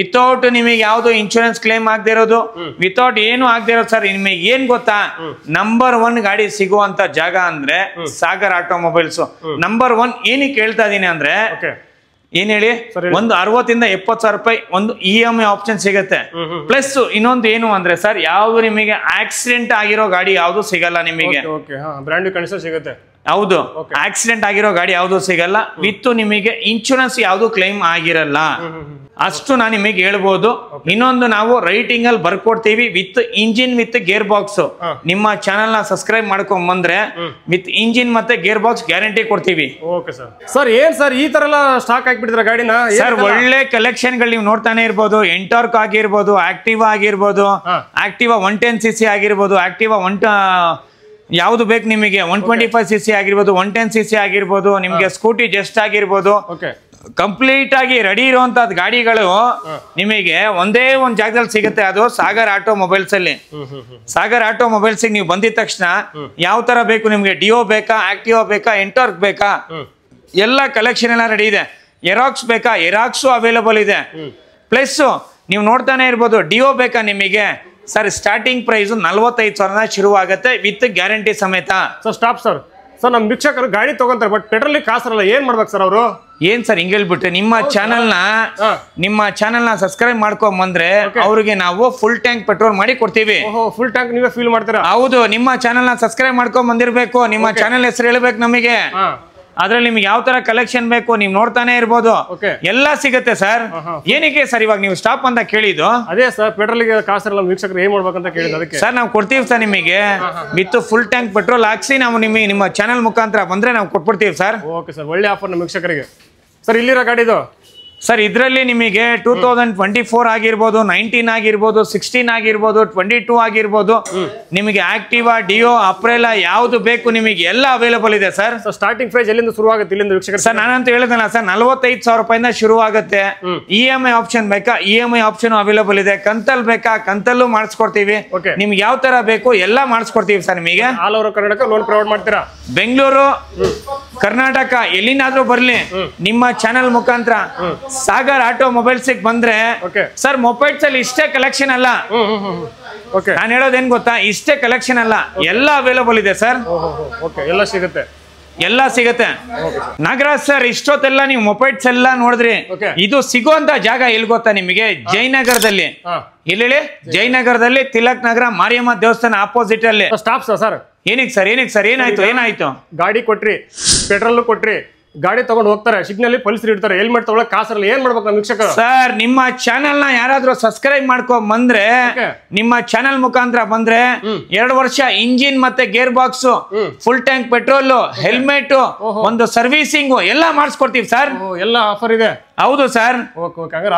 ವಿತೌಟ್ ನಿಮಗೆ ಯಾವ್ದು ಇನ್ಶೂರೆನ್ಸ್ ಕ್ಲೇಮ್ ಆಗದೆ ಇರೋದು, ವಿತೌಟ್ ಏನು ಆಗದೆ ಇರೋದು ಸರ್. ನಿಮಗೆ ಏನ್ ಗೊತ್ತಾ, ನಂಬರ್ 1 ಗಾಡಿ ಸಿಗುವಂತ ಜಾಗ ಅಂದ್ರೆ ಸಾಗರ್ ಆಟೋಮೊಬೈಲ್ಸ್. ನಂಬರ್ 1 ಏನಕ್ಕೆ ಹೇಳ್ತಾ ಇದೀನಿ ಅಂದ್ರೆ, ಏನ್ ಹೇಳಿ, ಒಂದು 60,000-70,000 ರೂಪಾಯಿ ಒಂದು EMI ಆಪ್ಷನ್ ಸಿಗುತ್ತೆ. ಪ್ಲಸ್ ಇನ್ನೊಂದು ಏನು ಅಂದ್ರೆ ಸರ್, ಯಾವ್ದು ನಿಮಗೆ ಆಕ್ಸಿಡೆಂಟ್ ಆಗಿರೋ ಗಾಡಿ ಯಾವ್ದು ಸಿಗಲ್ಲ ನಿಮಗೆ, ಬ್ರ್ಯಾಂಡ್ ನ್ಯೂ ಕಂಡೀಷನ್ ಸಿಗುತ್ತೆ. ಹೌದು, ಆಕ್ಸಿಡೆಂಟ್ ಆಗಿರೋ ಗಾಡಿ ಯಾವ್ದು ಸಿಗಲ್ಲ, ವಿತ್ ನಿಮಗೆ ಇನ್ಶೂರೆನ್ಸ್ ಯಾವ್ದು ಕ್ಲೈಮ್ ಆಗಿರಲ್ಲ. ಅಷ್ಟು ನಾನು ನಿಮಗೆ ಹೇಳ್ಬೋದು. ಇನ್ನೊಂದು ನಾವು ರೈಟಿಂಗ್ ಅಲ್ಲಿ ಬರ್ಕೊಡ್ತೀವಿ with engine with gearbox. ನಿಮ್ಮ ಚಾನೆಲ್ ನ ಸಬ್ಸ್ಕ್ರೈಬ್ ಮಾಡ್ಕೊಂಡ್ ಬಂದ್ರೆ ವಿತ್ ಇಂಜಿನ್ ಮತ್ತೆ ಗೇರ್ ಬಾಕ್ಸ್ ಗ್ಯಾರಂಟಿ ಕೊಡ್ತೀವಿ. ಸರ್ ಏನ್ ಸರ್ ಈ ತರ ಎಲ್ಲ ಸ್ಟಾಕ್ ಹಾಕ್ಬಿಟ್ಟಿದ್ರ ಗಾಡಿನ? ಸರ್ ಒಳ್ಳೆ ಕಲೆಕ್ಷನ್ ಗಳು ನೀವು ನೋಡ್ತಾನೆ ಇರ್ಬೋದು. ಎಂಟಾರ್ಕ್ ಆಗಿರ್ಬೋದು, ಆಕ್ಟಿವಾ ಆಗಿರ್ಬೋದು, ಆಕ್ಟಿವಾ 110cc ಆಗಿರ್ಬೋದು, ಆಕ್ಟಿವಾ ಯಾವ್ದು ಬೇಕು ನಿಮಗೆ, 125cc ಆಗಿರ್ಬೋದು, 110cc ಆಗಿರ್ಬೋದು, ನಿಮ್ಗೆ ಸ್ಕೂಟಿ ಜಸ್ಟ್ ಆಗಿರ್ಬೋದು, ಕಂಪ್ಲೀಟ್ ಆಗಿ ರೆಡಿ ಇರುವಂತದ್ ಗಾಡಿಗಳು ನಿಮಗೆ ಒಂದೇ ಒಂದ್ ಜಾಗದಲ್ಲಿ ಸಿಗುತ್ತೆ. ಅದು ಸಾಗರ್ ಆಟೋ ಮೊಬೈಲ್ಸ್ ಅಲ್ಲಿ. ಸಾಗರ್ ಆಟೋ ಮೊಬೈಲ್ಸ್ ನೀವು ಬಂದಿದ ತಕ್ಷಣ ಯಾವ ತರ ಬೇಕು ನಿಮ್ಗೆ, ಡಿಯೋ ಬೇಕಾ, ಆಕ್ಟಿವಾ ಬೇಕಾ, ಎಂಟಾರ್ಕ್ ಬೇಕಾ, ಎಲ್ಲ ಕಲೆಕ್ಷನ್ ಎಲ್ಲ ರೆಡಿ ಇದೆ. ಎರಾಕ್ಸ್ ಬೇಕಾ, ಎರಾಕ್ಸು ಅವೈಲಬಲ್ ಇದೆ. ಪ್ಲಸ್ ನೀವು ನೋಡ್ತಾನೆ ಇರ್ಬೋದು, ಡಿಯೋ ಬೇಕಾ ನಿಮಗೆ, ಸರ್ ಸ್ಟಾರ್ಟಿಂಗ್ ಪ್ರೈಸ್ 45,000 ಶುರು ಆಗುತ್ತೆ ವಿತ್ ಗ್ಯಾರಂಟಿ ಸಮೇತ. Sir stop sir. ಸರ್ ನಮ್ಮ ವೀಕ್ಷಕರು ಗಾಡಿ ತಗೊಂತಾರೆ, ಬಟ್ ಪೆಟ್ರೋಲ್ ಕಾಸರಲ್ಲ, ಏನ್ ಮಾಡ್ಬೇಕು ಸರ್ ಅವರು? ಏನ್ ಸರ್ ಹಿಂಗ್ ಹೇಳ್ಬಿಟ್ರೆ, ನಿಮ್ಮ ಚಾನೆಲ್ ನ ಸಬ್ಸ್ಕ್ರೈಬ್ ಮಾಡ್ಕೊಂಡ್ ಬಂದ್ರೆ ಅವ್ರಿಗೆ ನಾವು ಫುಲ್ ಟ್ಯಾಂಕ್ ಪೆಟ್ರೋಲ್ ಮಾಡಿ ಕೊಡ್ತೀವಿ. ಫುಲ್ ಟ್ಯಾಂಕ್ ನೀವೇ ಫೀಲ್ ಮಾಡ್ತೀರಾ? ಹೌದು, ನಿಮ್ಮ ಚಾನೆಲ್ ನ ಸಬ್ಸ್ಕ್ರೈಬ್ ಮಾಡ್ಕೊಂಡ್ ಬಂದಿರ್ಬೇಕು, ನಿಮ್ಮ ಚಾನೆಲ್ ಹೆಸರು ಹೇಳ್ಬೇಕು ನಮಗೆ. ಅದ್ರಲ್ಲಿ ನಿಮ್ಗೆ ಯಾವ ತರ ಕಲೆಕ್ಷನ್ ಬೇಕು ನೀವು ನೋಡ್ತಾನೆ ಇರ್ಬೋದು, ಎಲ್ಲ ಸಿಗುತ್ತೆ ಸರ್. ಏನಕ್ಕೆ ಸರ್ ಇವಾಗ ನೀವು ಸ್ಟಾಪ್ ಅಂತ ಕೇಳಿದ್ದು? ಅದೇ ಸರ್, ಪೆಟ್ರೋಲ್ಗೆ ಕಾಸರಲ್ಲ, ವೀಕ್ಷಕರು ಏನ್ ಮಾಡ್ಬೇಕಂತ ಕೇಳಿದ್ದು ಅದಕ್ಕೆ. ಸರ್ ನಾವು ಕೊಡ್ತೀವಿ ಸರ್ ನಿಮಗೆ ವಿತ್ ಫುಲ್ ಟ್ಯಾಂಕ್ ಪೆಟ್ರೋಲ್ ಹಾಕ್ಸಿ ನಾವು ನಿಮ್ಮ ಚಾನೆಲ್ ಮುಖಾಂತರ ಬಂದ್ರೆ ನಾವು ಕೊಟ್ಬಿಡ್ತೀವಿ ಸರ್. ಓಕೆ ಸರ್, ಒಳ್ಳೆ ಆಫರ್ ನಮ್ಮ ವೀಕ್ಷಕರಿಗೆ. ಸರ್ ಇಲ್ಲಿರೋ ಗಾಡಿದು ಸರ್ ಇದರಲ್ಲಿ ನಿಮಗೆ 2024 ಆಗಿರ್ಬೋದು, 19 ಆಗಿರ್ಬೋದು, 16 ಆಗಿರ್ಬೋದು, 22 ಆಗಿರ್ಬೋದು, ನಿಮಗೆ ಆಕ್ಟಿವಾ, ಡಿಯೋ, ಅಪ್ರೆಲಾ ಯಾವ್ದು ಬೇಕು ನಿಮಗೆ ಎಲ್ಲ ಅವೈಲೇಬಲ್ ಇದೆ ಸರ್. ಸ್ಟಾರ್ಟಿಂಗ್ ಪ್ರೈಸ್ ಎಲ್ಲಿಂದ ಶುರು ಆಗುತ್ತೆ ಇಲ್ಲಿಂದ ವೀಕ್ಷಕರು? ಸರ್ ನಾನಂತೂ ಹೇಳಿದ್ನಲ್ಲ ಸರ್, 45,000 ರೂಪಾಯಿಂದ ಶುರು ಆಗುತ್ತೆ. EMI ಆಪ್ಷನ್ ಬೇಕಾ, EMI ಆಪ್ಷನ್ ಅವೈಲೇಬಲ್ ಇದೆ. ಕಂತಲ್ ಬೇಕಾ, ಕಂತಲ್ಲೂ ಮಾಡಿಸ್ಕೊಡ್ತೀವಿ. ನಿಮ್ಗೆ ಯಾವ ತರ ಬೇಕು ಎಲ್ಲ ಮಾಡಿಸ್ಕೊಡ್ತೀವಿ ಸರ್. ನಿಮಗೆ all over Karnataka loan provide ಮಾಡ್ತೀರಾ? ಬೆಂಗಳೂರು, ಕರ್ನಾಟಕ ಎಲ್ಲಿನಾದ್ರೂ ಬರ್ಲಿ, ನಿಮ್ಮ ಚಾನೆಲ್ ಮುಖಾಂತರ ಸಾಗರ್ ಆಟೋ ಮೊಬೈಲ್ಸ್ ಬಂದ್ರೆ ಸರ್, ಮೊಬೈಲ್ಸ್ ಅಲ್ಲಿ ಇಷ್ಟೇ ಕಲೆಕ್ಷನ್ ಅಲ್ಲ, ನಾನು ಹೇಳೋದೇನ್ ಗೊತ್ತಾ, ಇಷ್ಟೇ ಕಲೆಕ್ಷನ್ ಅಲ್ಲ, ಎಲ್ಲ ಅವೈಲೇಬಲ್ ಇದೆ ಸರ್. ಎಲ್ಲ ಸಿಗುತ್ತೆ, ಎಲ್ಲ ಸಿಗುತ್ತೆ. ನಾಗರಾಜ್ ಸರ್ ಇಷ್ಟೊತ್ತೆಲ್ಲ ನೀವು ಮೊಬೈಲ್ಸ್ ಎಲ್ಲ ನೋಡಿದ್ರಿ, ಇದು ಸಿಗುವಂತ ಜಾಗ ಎಲ್ಲಿ ಗೊತ್ತಾ ನಿಮಗೆ? ಜಯನಗರದಲ್ಲಿ. ಎಲ್ಲಿ? ಜಯನಗರದಲ್ಲಿ ತಿಲಕ್ ನಗರ ಮಾರಿಯಮ್ಮ ದೇವಸ್ಥಾನ ಆಪೋಸಿಟ್ ಅಲ್ಲಿ. Stop sir. ಏನಕ್ಕೆ ಸರ್ ಏನಾಯ್ತು? ಗಾಡಿ ಕೊಟ್ರಿ, ಪೆಟ್ರೋಲ್ ಕೊಟ್ರಿ, ಗಾಡಿ ತಗೊಂಡು ಹೋಗ್ತಾರೆ, ಸಿಗ್ನಲ್ ಪೊಲೀಸರು ಇಡ್ತಾರೆ, ಹೆಲ್ಮೆಟ್ ತಗೊಳಕ್ ಕಾಸರಲ್ಲ, ಏನ್ ಮಾಡ್ಬೇಕು ನಮ್ಮ ವೀಕ್ಷಕರು? ಸರ್ ನಿಮ್ಮ ಚಾನೆಲ್ ನ ಯಾರಾದ್ರೂ ಸಬ್ಸ್ಕ್ರೈಬ್ ಮಾಡ್ಕೊಂಡ್ ಬಂದ್ರೆ, ನಿಮ್ಮ ಚಾನೆಲ್ ಮುಖಾಂತರ ಬಂದ್ರೆ 2 ವರ್ಷ ಇಂಜಿನ್ ಮತ್ತೆ gear box, full tank petrol, helmet, ಒಂದು ಸರ್ವಿಸಿಂಗ್ ಎಲ್ಲ ಮಾಡಿಸ್ಕೊಡ್ತೀವಿ ಸರ್. ಎಲ್ಲ ಆಫರ್ ಇದೆ. ಹೌದು ಸರ್.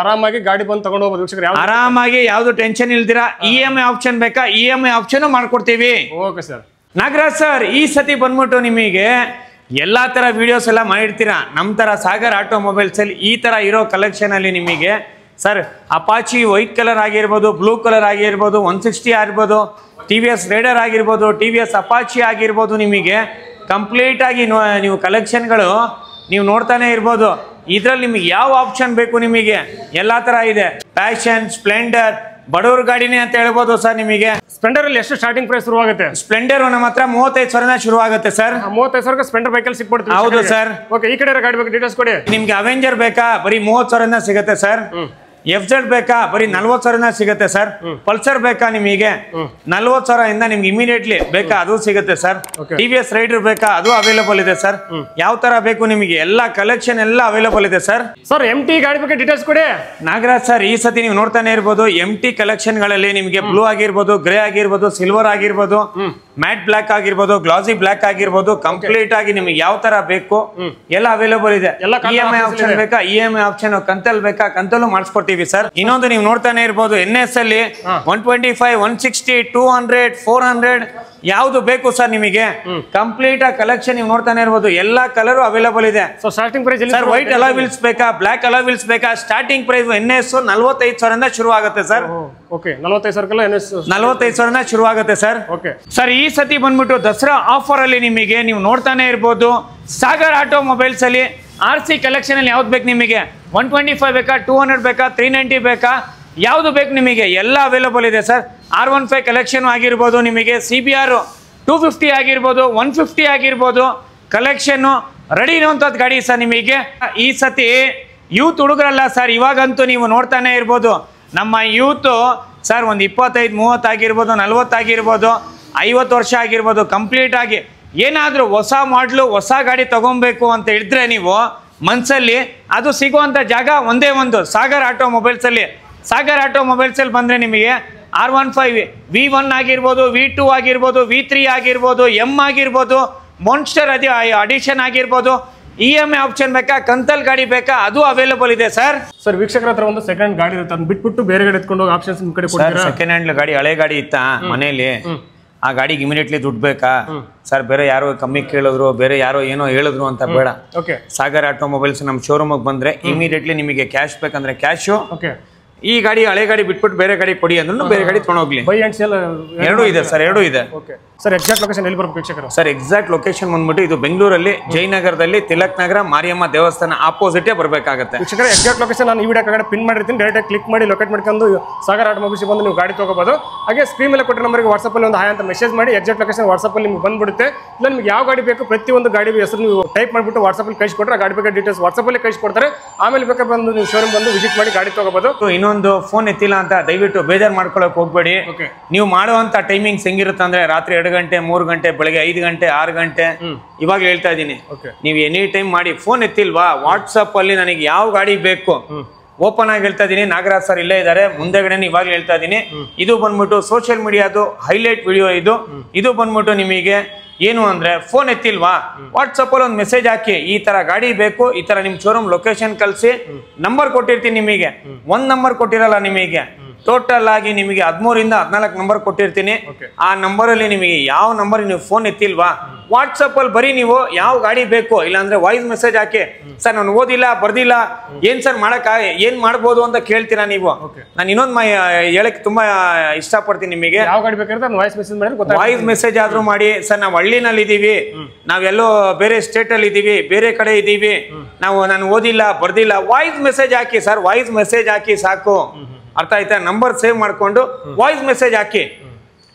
ಆರಾಮಾಗಿ ಗಾಡಿ ಬಂದು ತಗೊಂಡು ಹೋಗ್ಬೋದು ವೀಕ್ಷಕರು, ಆರಾಮಾಗಿ ಯಾವ್ದು ಟೆನ್ಷನ್ ಇಲ್ದಿರಾ. EMI ಆಪ್ಷನ್ ಬೇಕಾ, EMI ಆಪ್ಷನ್ ಮಾಡ್ಕೊಡ್ತೀವಿ. Okay sir. ನಾಗರಾಜ್ ಸರ್ ಈ ಸತಿ ಬಂದ್ಬಿಟ್ಟು ನಿಮಗೆ ಎಲ್ಲಾ ತರ ವಿಡಿಯೋಸ್ ಎಲ್ಲ ಮಾಡಿರ್ತೀರಾ. ನಮ್ಮ ತರ ಸಾಗರ್ ಆಟೋ ಮೊಬೈಲ್ಸ್ ಅಲ್ಲಿ ಈ ತರ ಇರೋ ಕಲೆಕ್ಷನ್ ಅಲ್ಲಿ ನಿಮಗೆ ಸರ್ ಅಪಾಚಿ ವೈಟ್ ಕಲರ್ ಆಗಿರ್ಬೋದು, ಬ್ಲೂ ಕಲರ್ ಆಗಿರ್ಬೋದು, 160 ಆಗಿರ್ಬೋದು, TVS ರೈಡರ್ ಆಗಿರ್ಬೋದು, TVS ಅಪಾಚಿ ಆಗಿರ್ಬೋದು, ನಿಮಗೆ ಕಂಪ್ಲೀಟ್ ಆಗಿ ನೀವು ಕಲೆಕ್ಷನ್ಗಳು ನೀವು ನೋಡ್ತಾನೆ ಇರ್ಬೋದು. ಇದ್ರಲ್ಲಿ ನಿಮಗೆ ಯಾವ ಆಪ್ಷನ್ ಬೇಕು ನಿಮಗೆ ಎಲ್ಲಾ ತರ ಇದೆ. ಪ್ಯಾಷನ್, ಸ್ಪ್ಲೆಂಡರ್, ಬಡವ್ರ ಗಾಡಿನೇ ಅಂತ ಹೇಳ್ಬೋದು ಸರ್. ನಿಮಗೆ ಸ್ಪ್ಲೆಂಡರ್ ಅಲ್ಲಿ ಎಷ್ಟು ಸ್ಟಾರ್ಟಿಂಗ್ ಪ್ರೈಸ್ ಶುರು ಆಗುತ್ತೆ? ಸ್ಪ್ಲೆಂಡರ್ ನಮ್ಮ ಹತ್ರ 35,000 ಶುರು ಆಗುತ್ತೆ ಸರ್. 35,000 ಸ್ಪ್ಲೆಂಡರ್ ಬೈಕಲ್ಲಿ ಸಿಕ್ಬಿಡ್ತೀವಿ. ಹೌದು ಸರ್. ಓಕೆ, ಈ ಕಡೆ ಗಾಡಿ ಬಗ್ಗೆ ಡೀಟೇಲ್ಸ್ ಕೊಡಿ. ನಿಮ್ಗೆ ಅವೆಂಜರ್ ಬೇಕಾ, ಬರೀ 30,000 ಸಿಗುತ್ತೆ ಸರ್. FZ ಬೇಕಾ, ಬರೀ 40,000 ಸಿಗುತ್ತೆ ಸರ್. ಪಲ್ಸರ್ ಬೇಕಾ ನಿಮಗೆ 40,000 ನಿಮ್ಗೆ ಇಮಿಡಿಯೇಟ್ಲಿ ಬೇಕಾ ಅದು ಸಿಗುತ್ತೆ ಸರ್. TVS ರೈಡರ್ ಬೇಕಾ, ಅದು ಅವೈಲೇಬಲ್ ಇದೆ ಸರ್. ಯಾವ ತರ ಬೇಕು ನಿಮಗೆ ಎಲ್ಲ ಕಲೆಕ್ಷನ್ ಎಲ್ಲ ಅವೈಲೇಬಲ್ ಇದೆ ಸರ್. ಸರ್ MT ಗಾಡಿ ಬಗ್ಗೆ ಡೀಟೇಲ್ಸ್ ಕೊಡಿ. ನಾಗರಾಜ್ ಸರ್ ಈ ಸತಿ ನೀವು ನೋಡ್ತಾನೆ ಇರ್ಬೋದು, MT ಕಲೆಕ್ಷನ್ ಗಳಲ್ಲಿ ನಿಮಗೆ ಬ್ಲೂ ಆಗಿರ್ಬೋದು, ಗ್ರೇ ಆಗಿರ್ಬೋದು, ಸಿಲ್ವರ್ ಆಗಿರ್ಬೋದು, ಮ್ಯಾಟ್ ಬ್ಲಾಕ್ ಆಗಿರ್ಬೋದು, ಗ್ಲಾಸಿ ಬ್ಲಾಕ್ ಆಗಿರ್ಬೋದು, ಕಂಪ್ಲೀಟ್ ಆಗಿ ನಿಮಗೆ ಯಾವ ತರ ಬೇಕು ಎಲ್ಲ ಅವೈಲೇಬಲ್ ಇದೆ. EMI ಆಪ್ಷನ್ ಬೇಕಾ, EMI ಆಪ್ಷನ್, ಕಂತಲ್ ಬೇಕಾ, ಕಂತಲ್ಲೂ ಮಾಡಿಸ್ಕೊಡ್ತೀವಿ ಸರ್. ಇನ್ನೊಂದು ನೀವು ನೋಡ್ತಾನೆ ಇರ್ಬೋದು, NS ಅಲ್ಲಿ 125, 160, 200, 400 ಯಾವ್ದು ಬೇಕು ಸರ್ ನಿಮಗೆ ಕಂಪ್ಲೀಟ್ ಆ ಕಲೆಕ್ಷನ್ ನೀವು ನೋಡ್ತಾನೆ ಇರ್ಬೋದು. ಎಲ್ಲಾ ಕಲರ್ ಅವೈಲೇಬಲ್ ಇದೆ. So starting price sir white alloy wheels ಬೇಕಾ, ಬ್ಲಾಕ್ ಅಲಾವಿಲ್ಸ್ ಬೇಕಾ, ಸ್ಟಾರ್ಟಿಂಗ್ ಪ್ರೈಸ್ NS 45,000 ಶುರು ಆಗುತ್ತೆ ಸರ್. ಓಕೆ, 45,000 NS 45,000 ಶುರು ಆಗುತ್ತೆ ಸರ್. ಓಕೆ ಸರ್ ಈ ಸತಿ ಬಂದ್ಬಿಟ್ಟು ದಸರಾ ಆಫರ್ ಅಲ್ಲಿ ನಿಮಗೆ ನೀವು ನೋಡ್ತಾನೆ ಇರ್ಬೋದು, ಸಾಗರ್ ಆಟೋ ಮೊಬೈಲ್ಸ್ ಅಲ್ಲಿ RC ಕಲೆಕ್ಷನ್ ಅಲ್ಲಿ ಯಾವ್ದು ಬೇಕು ನಿಮಗೆ? 125 ಬೇಕಾ, 200 ಬೇಕಾ, 390 ಬೇಕಾ, ಯಾವುದು ಬೇಕು ನಿಮಗೆ ಎಲ್ಲ ಅವೈಲೇಬಲ್ ಇದೆ ಸರ್. R15 ಕಲೆಕ್ಷನ್ ಆಗಿರ್ಬೋದು, ನಿಮಗೆ CBR 250 ಆಗಿರ್ಬೋದು, 150 ಆಗಿರ್ಬೋದು, ಕಲೆಕ್ಷನ್ ರೆಡಿ ಇರುವಂಥದ್ದು ಗಾಡಿ ಸರ್. ನಿಮಗೆ ಈ ಸತಿ ಯೂತ್ ಹುಡುಗರಲ್ಲ ಸರ್, ಇವಾಗಂತೂ ನೀವು ನೋಡ್ತಾನೆ ಇರ್ಬೋದು ನಮ್ಮ ಯೂತ್ ಸರ್ ಒಂದು 25, 30 ಆಗಿರ್ಬೋದು, 40 ಆಗಿರ್ಬೋದು, 50 ವರ್ಷ ಆಗಿರ್ಬೋದು, ಕಂಪ್ಲೀಟ್ ಆಗಿ ಏನಾದರೂ ಹೊಸ ಮಾಡಲು ಹೊಸ ಗಾಡಿ ತಗೊಬೇಕು ಅಂತ ಹೇಳಿದ್ರೆ ನೀವು ಮನಸ್ಸಲ್ಲಿ ಅದು ಸಿಗುವಂಥ ಜಾಗ ಒಂದೇ ಒಂದು ಸಾಗರ್ ಆಟೋಮೊಬೈಲ್ಸಲ್ಲಿ. ಸಾಗರ್ ಆಟೋಮೊಬೈಲ್ಸಲ್ಲಿ ಬಂದರೆ ನಿಮಗೆ R15 V1 ಆಗಿರ್ಬೋದು, V2 ಆಗಿರ್ಬೋದು, V3 ಆಗಿರ್ಬೋದು, M ಆಗಿರ್ಬೋದು, ಮಾನ್ಸ್ಟರ್ ಅಡಿಷನ್ ಆಗಿರ್ಬೋದು, EMI ಆಪ್ಷನ್ ಬೇಕಾ, ಕಂತಲ್ ಗಾಡಿ ಬೇಕಾ, ಅದು ಅವೈಲೇಬಲ್ ಇದೆ ಸರ್. ಸರ್ ವೀಕ್ಷಕರ ಹತ್ರ ಒಂದು ಸೆಕೆಂಡ್ ಗಾಡಿ ಇರುತ್ತೆ, ಅದನ್ನ ಬಿಟ್ಬಿಟ್ಟು ಬೇರೆ ಗಾಡಿ ಎತ್ಕೊಂಡು ಹೋಗಿ ಆಪ್ಷನ್ಸ್ ನಿಮ್ಮ ಕಡೆ ಕೊಡ್ತೀರಾ? ಸೆಕೆಂಡ್ ಹ್ಯಾಂಡ್ ಗಾಡಿ, ಹಳೆ ಗಾಡಿ ಇತ್ತಾ ಮನೇಲಿ, ಆ ಗಾಡಿಗೆ ಇಮಿಡಿಯೇಟ್ಲಿ ದುಡ್ಡು ಬೇಕಾ ಸರ್? ಬೇರೆ ಯಾರೋ ಕಮ್ಮಿ ಕೇಳಿದ್ರು, ಬೇರೆ ಯಾರೋ ಏನೋ ಹೇಳಿದ್ರು ಅಂತ ಬೇಡ. ಸಾಗರ್ ಆಟೋಮೊಬೈಲ್ಸ್ ನಮ್ಮ ಶೋರೂಮಿಗೆ ಬಂದ್ರೆ ಇಮಿಡಿಯೇಟ್ಲಿ ನಿಮಗೆ ಕ್ಯಾಶ್ ಬೇಕಂದ್ರೆ ಕ್ಯಾಶು, ಈ ಗಾಡಿ ಹಳೆ ಗಾಡಿ ಬಿಟ್ಬಿಟ್ಟು ಬೇರೆ ಗಾಡಿ ಕೊಡಿ ಅಂದ್ರೂ ಬೇರೆ ಗಾಡಿ ತೊಗೊಂಡೋಗ್ಲಿ. ಬೈ ಅಂಡ್ ಸೇಲ್ ಎರಡೂ ಇದೆ ಸರ್, ಎರಡೂ ಇದೆ. ಸರ್ ಎಕ್ಸಾಕ್ಟ್ ಲೊಕೇಶನ್ ಎಲ್ಲಿ ಬರ್ಬೇಕು ವೀಕ್ಷಕರು? ಸರ್ ಎಕ್ಸಾಕ್ಟ್ ಲೊಕೇಶನ್ ಬಂದ್ಬಿಟ್ಟು ಇದು ಬೆಂಗಳೂರಲ್ಲಿ ಜಯನಗರದಲ್ಲಿ ತಿಲಕ್ ನಗರ ಮಾರಿಯಮ್ಮ ದೇವಸ್ಥಾನ ಆಪೋಸಿಟೇ ಬರಬೇಕಾಗುತ್ತೆ. ವೀಕ್ಷಕರ ಎಕ್ಸಾಕ್ಟ್ ಲೊಕೇಶನ್ ನಾನು ಈ ವಿಡಿಯೋ ಕೆಳಗಡೆ ಪಿನ್ ಮಾಡಿರ್ತೀನಿ, ಡೈರೆಕ್ಟ್ ಕ್ಲಿಕ್ ಮಾಡಿ ಲೊಕೇಟ್ ಮಾಡ್ಕೊಂಡು ಸಾಗರ್ ಆಟೋಮೊಬೈಲ್ಸ್ ಬಂದು ನೀವು ಗಾಡಿ ತಗೋಬಹುದು. ಹಾಗೆ ಸ್ಕ್ರೀನ್ ಮೇಲೆ ಕೊಟ್ಟಿರೋ ನಂಬರ್ಗೆ ವಾಟ್ಸಪ್ಪಲ್ಲಿ ಒಂದು ಹಾಯ್ ಅಂತ ಮೆಸೇಜ್ ಮಾಡಿ ಎಕ್ಸಾಕ್ಟ್ ಲೊಕೇಶನ್ ವಾಟ್ಸಪ್ಪಲ್ಲಿ ನಿಮ್ಗೆ ಬಂದ್ಬಿಡುತ್ತೆ. ಇಲ್ಲ ನಿಮ್ಗೆ ಯಾವ ಗಾಡಿ ಬೇಕು ಪ್ರತಿಯೊಂದು ಗಾಡಿ ಹೆಸರು ನೀವು ಟೈಪ್ ಮಾಡಿಬಿಟ್ಟು ವಾಟ್ಸಪ್ಪಲ್ಲಿ ಕಳಿಸ್ಕೊಟ್ರೆ ಗಾಡಿ ಬೇಕಾದ ಡೀಟೇಲ್ಸ್ ವಾಟ್ಸಪ್ಪಲ್ಲಿ ಕಳಿಸ್ಕೊಡ್ತಾರೆ. ಆಮೇಲೆ ಬೇಕಾದ್ರೆ ಬಂದು ನೀವು ಶೋರೂಮ್ ಬಂದು ವಿಸಿಟ್ ಮಾಡಿ ಗಾಡಿ ತಗೋಬಹುದು. ಇನ್ನೊಂದು ಫೋನ್ ಎತ್ತಿಲ್ಲ ಅಂತ ದಯವಿಟ್ಟು ಬೇಜಾರು ಮಾಡ್ಕೊಳಕ್ ಹೋಗ್ಬೇಡಿ. ನೀವು ಮಾಡುವಂತ ಟೈಮಿಂಗ್ಸ್ ಹೆಂಗಿರುತ್ತೆ ಅಂದ್ರೆ ರಾತ್ರಿ 2 ಗಂಟೆ 3 ಗಂಟೆ, ಬೆಳಗ್ಗೆ 5 ಗಂಟೆ 6 ಗಂಟೆ, ಇವಾಗ ಹೇಳ್ತಾ ಇದ್ದೀನಿ. ನೀವು ಎನಿ ಟೈಮ್ ಮಾಡಿ. ಫೋನ್ ಎತ್ತಿಲ್ವಾ, ವಾಟ್ಸಪ್ ಅಲ್ಲಿ ನನಗೆ ಯಾವ ಗಾಡಿ ಬೇಕು ಓಪನ್ ಆಗಿ ಹೇಳ್ತಾ ಇದೀನಿ. ನಾಗರಾಜ್ ಸರ್ ಇಲ್ಲೇ ಇದ್ದಾರೆ ಮುಂದೆಗಡೆ, ಇವಾಗಲೇ ಹೇಳ್ತಾ ಇದೀನಿ. ಇದು ಬಂದ್ಬಿಟ್ಟು ಸೋಷಿಯಲ್ ಮೀಡಿಯಾದು ಹೈಲೈಟ್ ವಿಡಿಯೋ. ಇದು ಬಂದ್ಬಿಟ್ಟು ನಿಮಗೆ ಏನು ಅಂದ್ರೆ ಫೋನ್ ಎತ್ತಿಲ್ವಾ, ವಾಟ್ಸಪ್ ಅಲ್ಲಿ ಒಂದು ಮೆಸೇಜ್ ಹಾಕಿ, ಈ ತರ ಗಾಡಿ ಬೇಕು, ಈ ತರ ನಿಮ್ ಶೋರೂಮ್ ಲೊಕೇಶನ್ ಕಳಿಸಿ, ನಂಬರ್ ಕೊಟ್ಟಿರ್ತೀನಿ ನಿಮಗೆ. ಒಂದ್ ನಂಬರ್ ಕೊಟ್ಟಿರಲ್ಲ ನಿಮಗೆ, ಟೋಟಲ್ ಆಗಿ ನಿಮಗೆ 13 ಇಂದ 14 ನಂಬರ್ ಕೊಟ್ಟಿರ್ತೀನಿ. ಆ ನಂಬರ್ ಅಲ್ಲಿ ನಿಮಗೆ ಯಾವ ನಂಬರ್ ನೀವು ಫೋನ್ ಎತ್ತಿಲ್ವಾ, ವಾಟ್ಸಪ್ ಅಲ್ಲಿ ಬರೀ ನೀವು ಯಾವ ಗಾಡಿ ಬೇಕು, ಇಲ್ಲಾಂದ್ರೆ ವಾಯ್ಸ್ ಮೆಸೇಜ್ ಹಾಕಿ, ಸರ್ ನಾನು ಓದಿಲ್ಲ ಬರ್ದಿಲ್ಲ, ಏನ್ ಸರ್ ಮಾಡಕ್ ಏನ್ ಮಾಡ್ಬೋದು ಅಂತ ಕೇಳ್ತೀರಾ ನೀವು. ನಾನು ಇನ್ನೊಂದು ಹೇಳಕ್ ತುಂಬಾ ಇಷ್ಟಪಡ್ತೀನಿ ನಿಮಗೆ. ಯಾವ ಗಾಡಿ ಬೇಕಾದ್ರೆ ವಾಯ್ಸ್ ಮೆಸೇಜ್ ಮಾಡಿ, ವಾಯ್ಸ್ ಮೆಸೇಜ್ ಆದ್ರೂ ಮಾಡಿ. ಸರ್ ನಾವು ಹಳ್ಳಿನಲ್ಲಿ ಇದೀವಿ, ನಾವೆಲ್ಲೋ ಬೇರೆ ಸ್ಟೇಟ್ ಅಲ್ಲಿ ಇದೀವಿ, ಬೇರೆ ಕಡೆ ಇದೀವಿ, ನಾನು ಓದಿಲ್ಲ ಬರ್ದಿಲ್ಲ, ವಾಯ್ಸ್ ಮೆಸೇಜ್ ಹಾಕಿ ಸರ್, ವಾಯ್ಸ್ ಮೆಸೇಜ್ ಹಾಕಿ ಸಾಕು. ಅರ್ಥ ಆಯ್ತಾ? ನಂಬರ್ ಸೇವ್ ಮಾಡ್ಕೊಂಡು ವಾಯ್ಸ್ ಮೆಸೇಜ್ ಹಾಕಿ.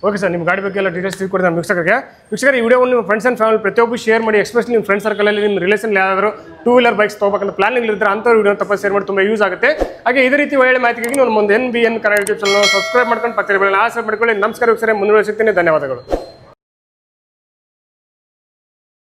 ಓಕೆ ಸರ್, ನಿಮ್ಮ ಗಾಡಿ ಬಗ್ಗೆ ಎಲ್ಲ ಡೀಟೇಲ್ಸ್ ತಿಳ್ಕೊಡ್ತೀನಿ ವೀಕ್ಷಕರಿಗೆ. ಈ ವಿಡಿಯೋವನ್ನು ನಿಮ್ಮ ಫ್ರೆಂಡ್ಸ್ ಆ್ಯಂಡ್ ಫ್ಯಾಮಿಲಿ ಪ್ರತಿಯೊಬ್ಬರು ಶೇರ್ ಮಾಡಿ. ಎಸ್ಪೆಷಲಿ ನಿಮ್ಮ ಫ್ರೆಂಡ್ ಸರ್ಕಲಲ್ಲಿ ನಿಮ್ಮ ರಿಲೇಷನ್ ಯಾರಾದರೂ 2 ವೀಲರ್ ಬೈಕ್ಸ್ ತೊಗೋಬೇಕಂತ ಪ್ಲಾನಿಂಗ್ ಇರ್ತಾರೆ, ಅಂಥವ್ರು ವಿಡಿಯೋ ತಪ್ಪ ಶೇರ್ ಮಾಡಿ ತುಂಬ ಯೂಸ್ ಆಗುತ್ತೆ. ಹಾಗೆ ಇದೇ ರೀತಿ ಒಳ್ಳೆ ಮಾಹಿತಿಗಾಗಿ ನಮ್ಮ ಒಂದು NBN Kannada YouTube channel subscribe ಮಾಡ್ಕೊಂಡು ಪಕ್ಕದಲ್ಲಿ ಆಸೆ ಮಾಡ್ಕೊಳ್ಳಿ. ನಮಸ್ಕಾರ ವೀಕ್ಷಕರೇ, ಮುಂದುವರಿಸುತ್ತೇನೆ. ಧನ್ಯವಾದಗಳು.